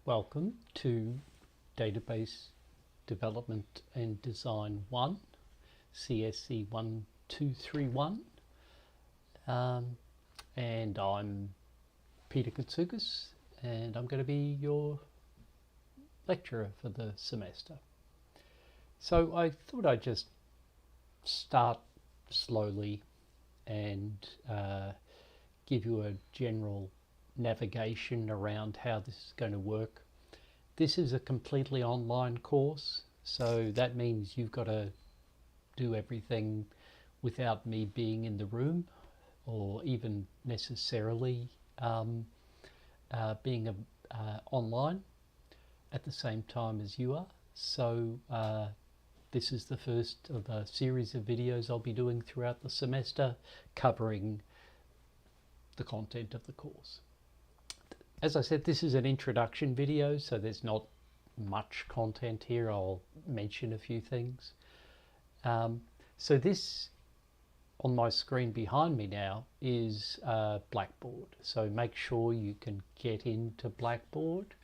Welcome to Database Development and Design 1, CSC1231, and I'm Peter Katsoukas, and I'm going to be your lecturer for the semester. So I thought I'd just start slowly and give you a general navigation around how this is going to work. This is a completely online course, so that means you've got to do everything without me being in the room or even necessarily being online at the same time as you are. So this is the first of a series of videos I'll be doing throughout the semester covering the content of the course. As I said, this is an introduction video, so there's not much content here. I'll mention a few things. So this on my screen behind me now is Blackboard. So make sure you can get into Blackboard.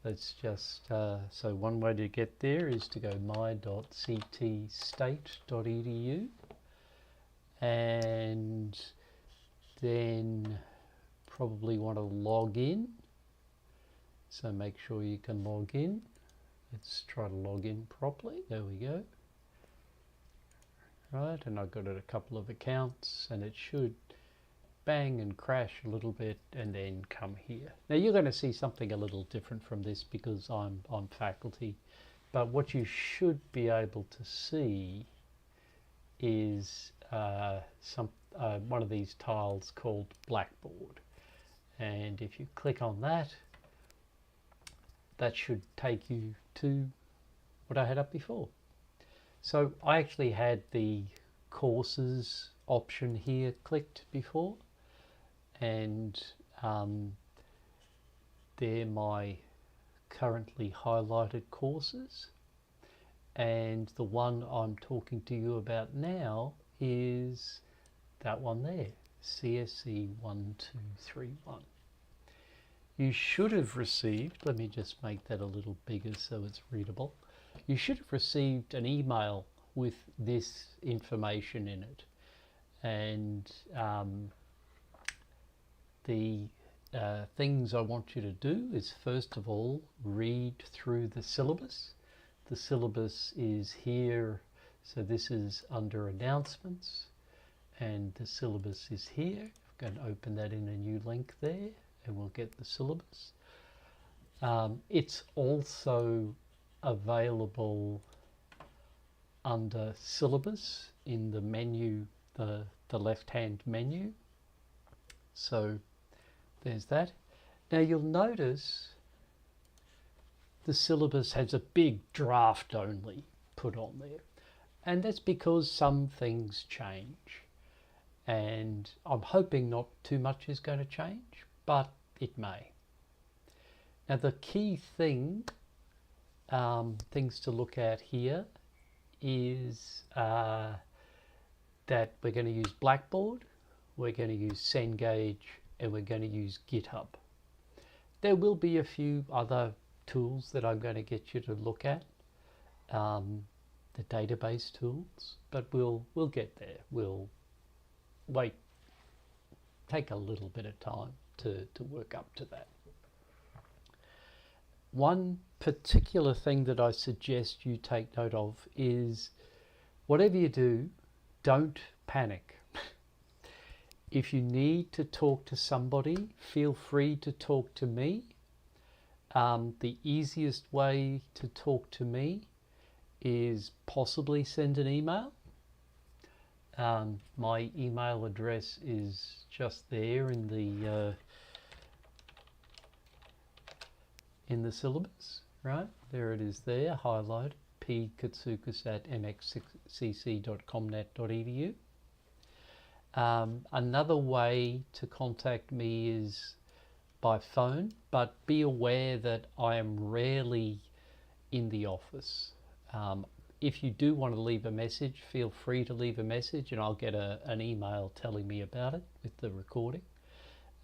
Let's just, so one way to get there is to go my.ctstate.edu and then probably want to log in. So make sure you can log in. Let's try to log in properly. There we go. Right, and I've got a couple of accounts and it should bang and crash a little bit and then come here. Now you're going to see something a little different from this because I'm faculty, but what you should be able to see is one of these tiles called Blackboard. And if you click on that, that should take you to what I had up before. So I actually had the courses option here clicked before, and they're my currently highlighted courses, and the one I'm talking to you about now is that one there, CSC1231. You should have received, let me just make that a little bigger so it's readable. You should have received an email with this information in it. And the things I want you to do is, first of all, read through the syllabus. The syllabus is here, so this is under announcements, and the syllabus is here. I'm going to open that in a new link there, and we'll get the syllabus. It's also available under syllabus in the menu, the left-hand menu. So there's that. Now you'll notice the syllabus has a big draft only put on there, and that's because some things change, and I'm hoping not too much is going to change, but it may. Now the key thing, things to look at here is that we're going to use Blackboard, we're going to use Cengage, and we're going to use GitHub. There will be a few other tools that I'm going to get you to look at, the database tools, but we'll get there. We'll take a little bit of time to work up to that. One particular thing that I suggest you take note of is, whatever you do, don't panic. If you need to talk to somebody, feel free to talk to me. The easiest way to talk to me is possibly send an email. My email address is just there in the syllabus, right? There it is there, highlighted, pkatsoukas@mxcc.comnet.edu. Another way to contact me is by phone, but be aware that I am rarely in the office. If you do want to leave a message, feel free to leave a message and I'll get an email telling me about it with the recording.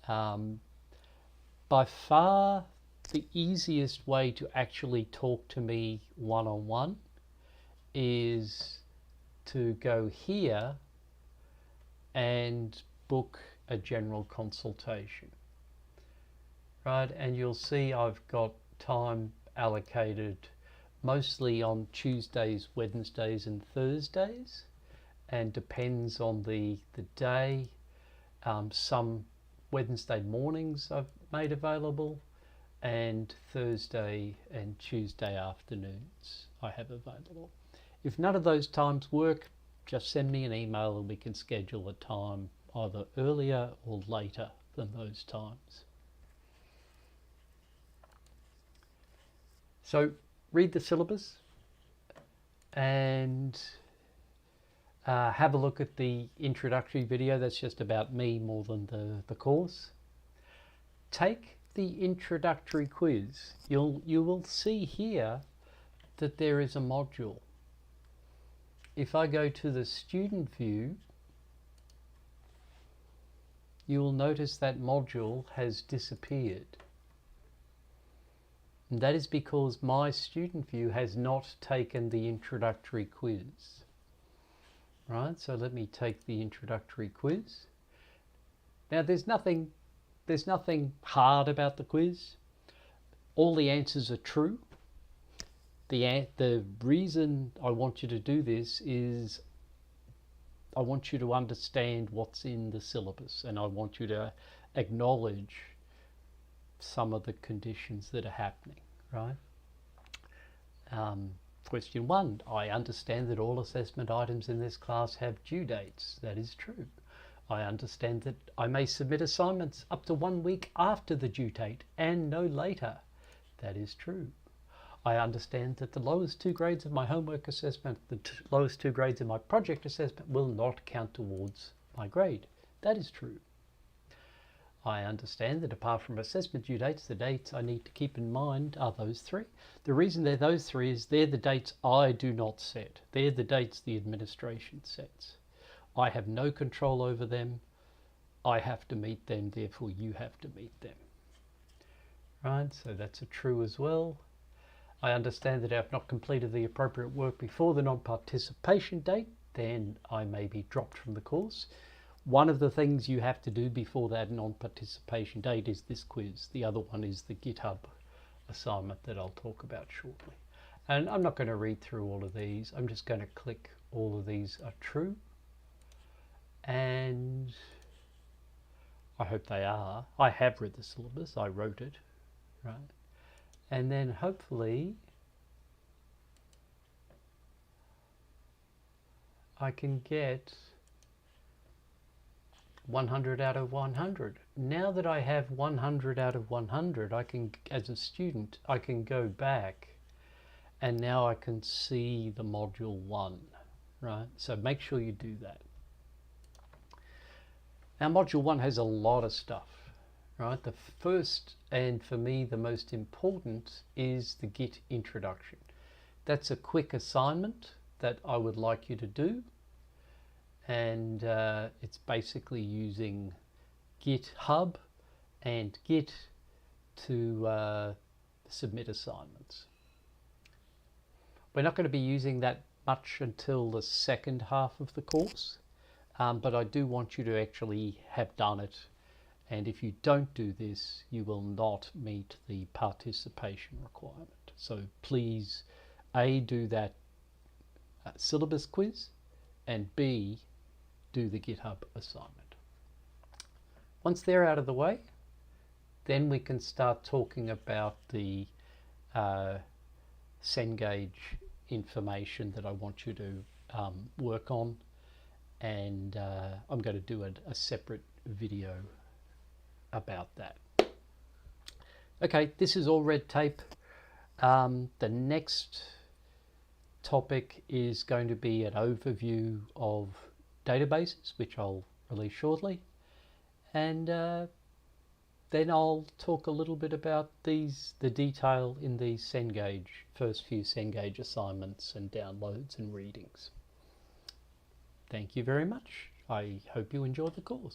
By far, the easiest way to actually talk to me one-on-one is to go here and book a general consultation, right? And you'll see I've got time allocated mostly on Tuesdays, Wednesdays and Thursdays, and depends on the day. Some Wednesday mornings I've made available, and Thursday and Tuesday afternoons I have available. If none of those times work, just send me an email and we can schedule a time either earlier or later than those times. So read the syllabus and have a look at the introductory video. That's just about me more than the course. Take the introductory quiz. You will see here that there is a module. If I go to the student view, you will notice that module has disappeared. And that is because my student view has not taken the introductory quiz. Right, so let me take the introductory quiz. Now there's nothing hard about the quiz. All the answers are true. The reason I want you to do this is I want you to understand what's in the syllabus, and I want you to acknowledge some of the conditions that are happening, right? Question 1, I understand that all assessment items in this class have due dates. That is true. I understand that I may submit assignments up to 1 week after the due date and no later. That is true. I understand that the lowest 2 grades of my homework assessment, the lowest 2 grades in my project assessment will not count towards my grade. That is true. I understand that apart from assessment due dates, the dates I need to keep in mind are those 3. The reason they're those 3 is they're the dates I do not set. They're the dates the administration sets. I have no control over them. I have to meet them, therefore you have to meet them. Right, so that's a true as well. I understand that if I've not completed the appropriate work before the non-participation date, then I may be dropped from the course. One of the things you have to do before that non-participation date is this quiz. The other one is the GitHub assignment that I'll talk about shortly. And I'm not going to read through all of these. I'm just going to click all of these are true. And I hope they are. I have read the syllabus. I wrote it, right? And then hopefully I can get 100 out of 100. Now that I have 100 out of 100, I can, as a student, I can go back and now I can see the module 1, right? So make sure you do that. Now module 1 has a lot of stuff, right? The first, and for me the most important, is the Git introduction. That's a quick assignment that I would like you to do. And it's basically using GitHub and Git to submit assignments. We're not going to be using that much until the second half of the course, but I do want you to actually have done it. And if you don't do this, you will not meet the participation requirement. So please, A, do that syllabus quiz, and B, do the GitHub assignment. Once they're out of the way, then we can start talking about the Cengage information that I want you to work on, and I'm going to do a separate video about that. Okay, this is all red tape. The next topic is going to be an overview of databases, which I'll release shortly, and then I'll talk a little bit about the detail in the Cengage, first few Cengage assignments and downloads and readings. Thank you very much. I hope you enjoyed the course.